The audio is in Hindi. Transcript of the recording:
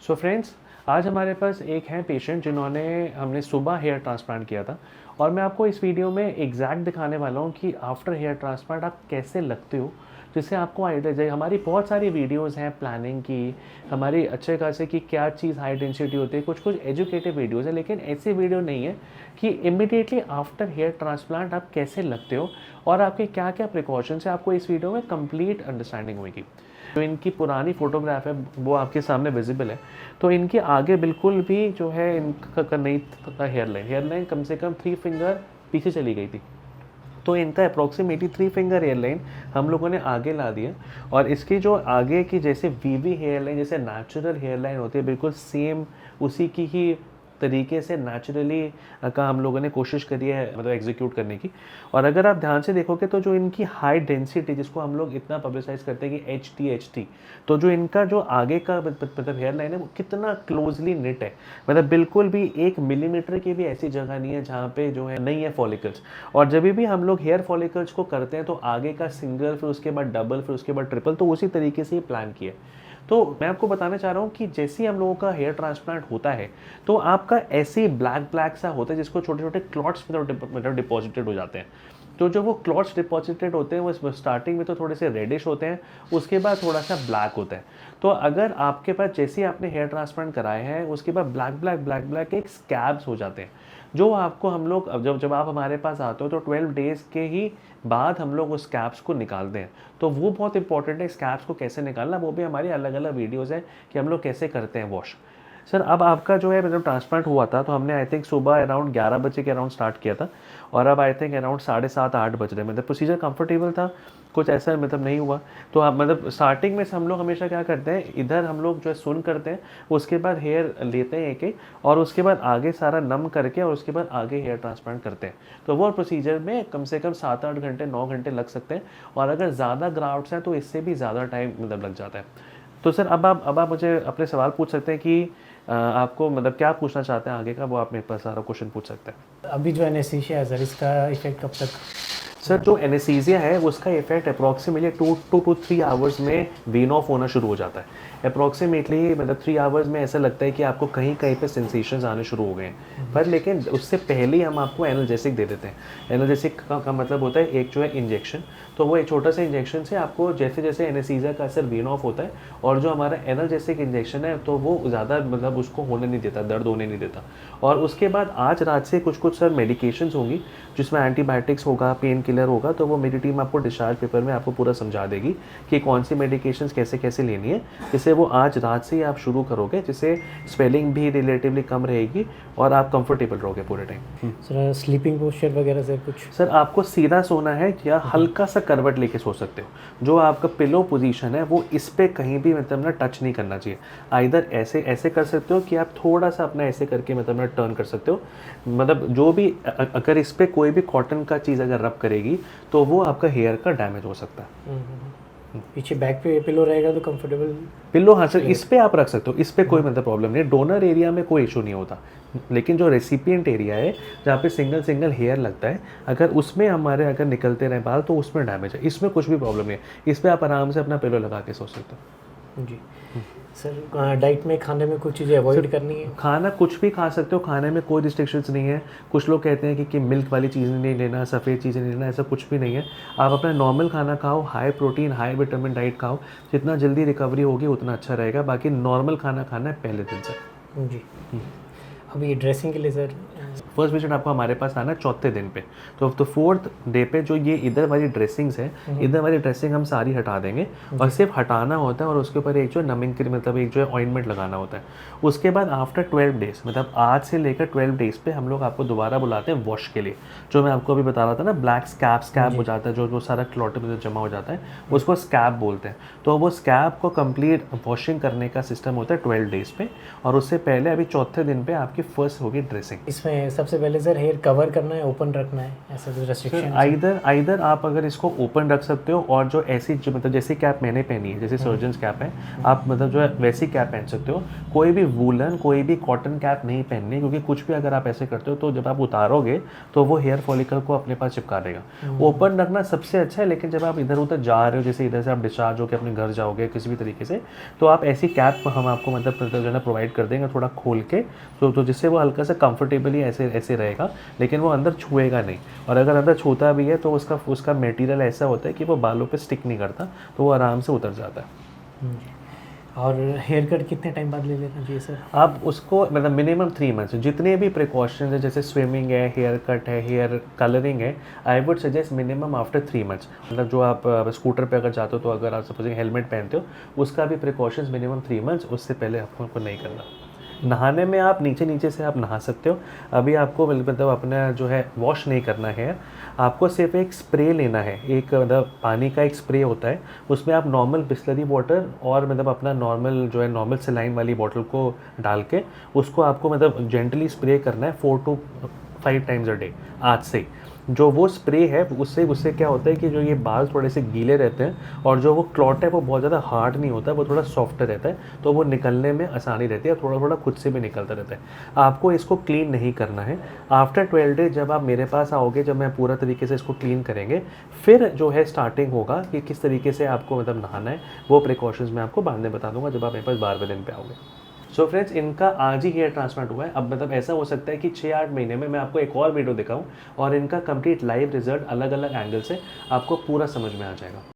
सो फ्रेंड्स, आज हमारे पास एक हैं पेशेंट जिन्होंने हमने सुबह हेयर ट्रांसप्लांट किया था और मैं आपको इस वीडियो में एग्जैक्ट दिखाने वाला हूँ कि आफ्टर हेयर ट्रांसप्लांट आप कैसे लगते हो, जिससे आपको आइडिया जाए। हमारी बहुत सारी वीडियोस हैं प्लानिंग की, हमारी अच्छे खासे कि क्या चीज़ हाई डेंसिटी होती है, कुछ कुछ एजुकेटिव वीडियोज़ है, लेकिन ऐसी वीडियो नहीं है कि इमिडिएटली आफ्टर हेयर ट्रांसप्लांट आप कैसे लगते हो और आपके क्या क्या प्रिकॉशंस है। आपको इस वीडियो में कंप्लीट अंडरस्टैंडिंग होगी। जो इनकी पुरानी फ़ोटोग्राफ है वो आपके सामने विजिबल है। तो इनके आगे बिल्कुल भी जो है इनका नहीं था हेयर लाइन कम से कम 3 फिंगर पीछे चली गई थी। तो इनका अप्रॉक्सीमेटली 3 फिंगर हेयर लाइन हम लोगों ने आगे ला दिया और इसकी जो आगे की जैसे वीवी हेयर लाइन, जैसे नेचुरल हेयर लाइन होती है, बिल्कुल सेम उसी की ही तरीके से नेचुरली का हम लोगों ने कोशिश करी है मतलब एग्जीक्यूट करने की। और अगर आप ध्यान से देखोगे तो जो इनकी हाई डेंसिटी, जिसको हम लोग इतना पब्लिसाइज करते हैं कि एच टी, तो जो इनका जो आगे का मतलब हेयर लाइन है वो कितना क्लोजली निट है, मतलब बिल्कुल भी 1 मिलीमीटर की भी ऐसी जगह नहीं है जहाँ पे जो है नहीं है फॉलिकल्स। और जब भी हम लोग हेयर फॉलिकल्स को करते हैं तो आगे का सिंगल, फिर उसके बाद डबल, फिर उसके बाद ट्रिपल, तो उसी तरीके से ही प्लान किया। तो मैं आपको बताना चाह रहा हूँ कि जैसे ही हम लोगों का हेयर ट्रांसप्लांट होता है तो आपका ऐसे ही ब्लैक ब्लैक सा होता है जिसको छोटे छोटे क्लॉट्स मतलब डिपॉजिटेड हो जाते हैं। तो जो वो क्लॉट्स डिपॉजिटेड होते हैं वो स्टार्टिंग में तो थोड़े से रेडिश होते हैं, उसके बाद थोड़ा सा ब्लैक होता है। तो अगर आपके पास जैसे ही आपने हेयर ट्रांसप्लांट कराए हैं उसके बाद ब्लैक ब्लैक ब्लैक ब्लैक एक स्कैब्स हो जाते हैं, जो आपको हम लोग जब आप हमारे पास आते हो तो 12 डेज़ के ही बाद हम लोग उस स्कैब्स को निकालते हैं। तो वो बहुत इंपॉर्टेंट है, स्कैब्स को कैसे निकालना, वो भी हमारी अलग अलग वीडियोज़ हैं कि हम लोग कैसे करते हैं वॉश। सर, अब आपका जो है मतलब ट्रांसप्लांट हुआ था तो हमने आई थिंक सुबह अराउंड 11 बजे के अराउंड स्टार्ट किया था और अब आई थिंक अराउंड 7:30-8 बज रहे हैं। मतलब प्रोसीजर कंफर्टेबल था, कुछ ऐसा मतलब नहीं हुआ। तो आप मतलब स्टार्टिंग में से हम लोग हमेशा क्या करते हैं, इधर हम लोग जो है सुन करते हैं, उसके बाद हेयर लेते हैं एक एक और उसके बाद आगे सारा नम करके और उसके बाद आगे हेयर ट्रांसप्लांट करते हैं। तो वो प्रोसीजर में कम से कम 7-8 घंटे 9 घंटे लग सकते हैं और अगर ज़्यादा ग्राफ्ट्स हैं तो इससे भी ज़्यादा टाइम मतलब लग जाता है। तो सर अब आप मुझे अपने सवाल पूछ सकते हैं कि आपको मतलब क्या पूछना चाहते हैं आगे का, वो आप मेरे पास सारा क्वेश्चन पूछ सकते हैं। अभी जो एनेस्थीसिया है सर, इसका इफेक्ट कब तक? सर, जो एनेस्थीसिया है उसका इफेक्ट अप्रॉक्सीमेटली 2 to 3 आवर्स में वीन ऑफ होना शुरू हो जाता है। अप्रॉक्सीमेटली मतलब 3 आवर्स में ऐसा लगता है कि आपको कहीं कहीं पे सेंसेशंस आने शुरू हो गए हैं, पर लेकिन उससे पहले ही हम आपको एनाल्जेसिक दे देते हैं। एनाल्जेसिक का मतलब होता है एक जो है इंजेक्शन, तो वो एक छोटा सा इंजेक्शन से आपको जैसे जैसे एनेस्थीसिया का असर वीन ऑफ होता है और जो हमारा एनाल्जेसिक इंजेक्शन है तो वो ज़्यादा मतलब उसको होने नहीं देता, दर्द होने नहीं देता। और उसके बाद आज रात से कुछ कुछ सर मेडिकेशंस होंगी जिसमें एंटीबायोटिक्स होगा, पेन किलर होगा, तो वो मेरी टीम आपको डिस्चार्ज पेपर में आपको पूरा समझा देगी कि कौन सी मेडिकेशंस कैसे कैसे लेनी है, जिससे वो आज रात से ही आप शुरू करोगे, जिससे स्वेलिंग भी रिलेटिवली कम रहेगी और आप कंफर्टेबल रहोगे पूरे टाइम। सर स्लीपिंग पोस्चर वगैरह सर कुछ? सर, आपको सीधा सोना है या हल्का सा करवट लेके सो सकते हो। जो आपका पिलो पोजीशन है वो इस पे कहीं भी मतलब ना टच नहीं करना चाहिए। आइदर ऐसे ऐसे कर सकते हो कि आप थोड़ा सा अपना ऐसे करके मतलब ना टर्न कर सकते हो। मतलब जो भी अगर इस पे कोई भी कॉटन का चीज़ अगर रब करेगी तो वो आपका हेयर का डैमेज हो सकता है। पीछे बैक पे पिलो रहेगा तो कंफर्टेबल पिल्लो, हाँ सर, इस पे आप रख सकते हो, इस पे कोई मतलब प्रॉब्लम नहीं है। डोनर एरिया में कोई इशू नहीं होता, लेकिन जो रेसिपिएंट एरिया है जहाँ पे सिंगल सिंगल हेयर लगता है, अगर उसमें हमारे अगर निकलते रहे बाल तो उसमें डैमेज है। इसमें कुछ भी प्रॉब्लम नहीं है, इस पे आप आराम से अपना पिल्लो लगा के सो सकते हो। जी। सर डाइट में, खाने में कुछ चीज़ें अवॉइड करनी है? खाना कुछ भी खा सकते हो, खाने में कोई रिस्ट्रिक्शंस नहीं है। कुछ लोग कहते हैं कि मिल्क वाली चीज़ें नहीं लेना, सफ़ेद चीज़ें नहीं लेना, ऐसा कुछ भी नहीं है। आप अपना नॉर्मल खाना खाओ, high protein high vitamin diet खाओ, जितना जल्दी रिकवरी होगी उतना अच्छा रहेगा। बाकी नॉर्मल खाना खाना है पहले दिन से। जी। अभी ड्रेसिंग के लिए सर? फर्स्ट विजिट आपको हमारे पास आना है चौथे दिन पे। तो 4th डे पे जो ये इधर वाली ड्रेसिंग्स है, इधर वाली ड्रेसिंग हम सारी हटा देंगे और सिर्फ हटाना होता है और उसके ऊपर एक जो नमिंग क्रीम मतलब एक जो है ऑइंटमेंट लगाना होता है। उसके बाद आफ्टर 12 डेज मतलब आज से लेकर 12 डेज पे हम लोग आपको दोबारा बुलाते हैं वॉश के लिए। जो मैं आपको अभी बता रहा था ना, ब्लैक स्कैब हो जाता है, जो सारा क्लॉट में जमा हो जाता है, उसको स्कैब बोलते हैं। तो वो स्कैब को कंप्लीट वॉशिंग करने का सिस्टम होता है 12 डेज पे। और उससे पहले अभी चौथे दिन पे आपकी फर्स्ट होगी ड्रेसिंग। इसमें सबसे पहले सर हेयर कवर करना है, ओपन रखना है, ऐसा कुछ रेस्ट्रिक्शन? आइदर आप अगर इसको ओपन रख सकते हो, और जो ऐसी जो मतलब जैसी कैप मैंने पहनी है, जैसे सर्जन्स कैप है, आप मतलब जो है वैसी कैप पहन सकते हो। कोई भी वूलन, कोई भी कॉटन कैप नहीं पहननी, क्योंकि कुछ भी अगर आप ऐसे करते हो तो जब आप उतारोगे तो वो हेयर फॉलिकल को अपने पास चिपका देगा। ओपन रखना सबसे अच्छा है, लेकिन जब आप इधर उधर जा रहे हो, जैसे इधर से आप डिस्चार्ज होकर अपने घर जाओगे किसी भी तरीके से, तो आप ऐसी कैप हम आपको मतलब जो है ना प्रोवाइड कर देंगे थोड़ा खोल के, तो जिससे वो हल्का सा कंफर्टेबली ऐसे ऐसे रहेगा, लेकिन वो अंदर छुएगा नहीं। और अगर अंदर छूता भी है तो उसका मटेरियल ऐसा होता है कि वो बालों पे स्टिक नहीं करता, तो वो आराम से उतर जाता है। और हेयर कट कितने टाइम बाद ले लेना चाहिए सर? आप उसको मतलब मिनिमम 3 मंथ्स, जितने भी प्रिकॉशंस है, जैसे स्विमिंग है, हेयर कट है, हेयर कलरिंग है, I would suggest minimum after 3 months. मतलब जो आप स्कूटर पे अगर जाते हो, तो अगर आप सपोजिंग हेलमेट पहनते हो, उसका भी प्रिकॉशंस मिनिमम 3 मंथ्स, उससे पहले आपको नहीं करना। नहाने में आप नीचे नीचे से आप नहा सकते हो। अभी आपको मतलब अपना जो है वॉश नहीं करना है, आपको सिर्फ एक स्प्रे लेना है, एक मतलब पानी का एक स्प्रे होता है, उसमें आप नॉर्मल बिस्लरी वाटर और मतलब अपना नॉर्मल जो है नॉर्मल सेलाइन वाली बॉटल को डाल के उसको आपको मतलब जेंटली स्प्रे करना है 4 to 5 टाइम्स अ डे। आज से जो वो स्प्रे है उससे क्या होता है कि जो ये बाल थोड़े से गीले रहते हैं, और जो वो क्लॉट है वो बहुत ज़्यादा हार्ड नहीं होता, वो थोड़ा सॉफ्ट रहता है, तो वो निकलने में आसानी रहती है, थोड़ा थोड़ा खुद से भी निकलता रहता है। आपको इसको क्लीन नहीं करना है। आफ्टर 12 डेज जब आप मेरे पास आओगे, जब मैं पूरा तरीके से इसको क्लीन करेंगे, फिर जो है स्टार्टिंग होगा कि किस तरीके से आपको मतलब नहाना है। वो प्रिकॉशंस मैं आपको बाद में बता दूंगा जब आप मेरे पास 12वें दिन पे आओगे। सो फ्रेंड्स, इनका आज ही हेयर ट्रांसप्लांट हुआ है। अब मतलब ऐसा हो सकता है कि 6-8 महीने में मैं आपको एक और वीडियो दिखाऊं और इनका कंप्लीट लाइव रिजल्ट अलग अलग एंगल से आपको पूरा समझ में आ जाएगा।